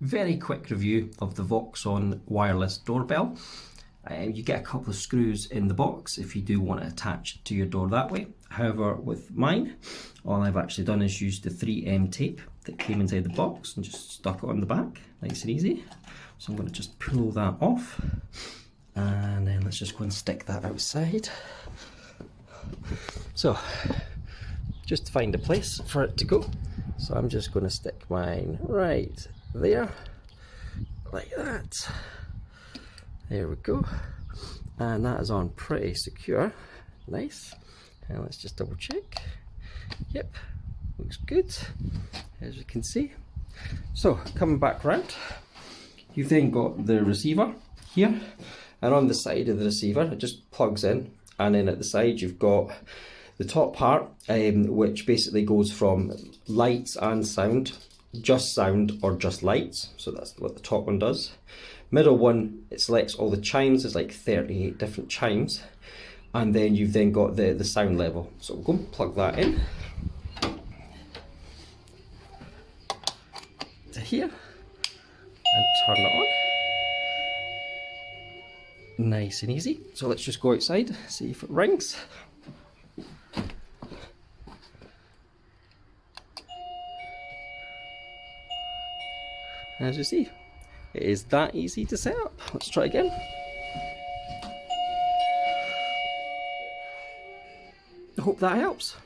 Very quick review of the VOXON wireless doorbell. You get a couple of screws in the box if you do want to attach to your door that way. However, with mine, all I've actually done is use the 3M tape that came inside the box and just stuck it on the back, nice and easy. So I'm going to just pull that off, and then let's just go and stick that outside. So, just find a place for it to go. So I'm just going to stick mine right there, like that. There we go, and that is on pretty secure. Nice. And let's just double check. Yep, looks good, as you can see. So coming back round, you've then got the receiver here, and on the side of the receiver it just plugs in, and then at the side you've got the top part, which basically goes from lights and sound, just sound or just lights. So that's what the top one does. Middle one, it selects all the chimes. There's like 38 different chimes, and then you've then got the sound level. So we'll go and plug that in to here and turn it on. Nice and easy. So let's just go outside, see if it rings. As you see, it is that easy to set up. Let's try again. I hope that helps.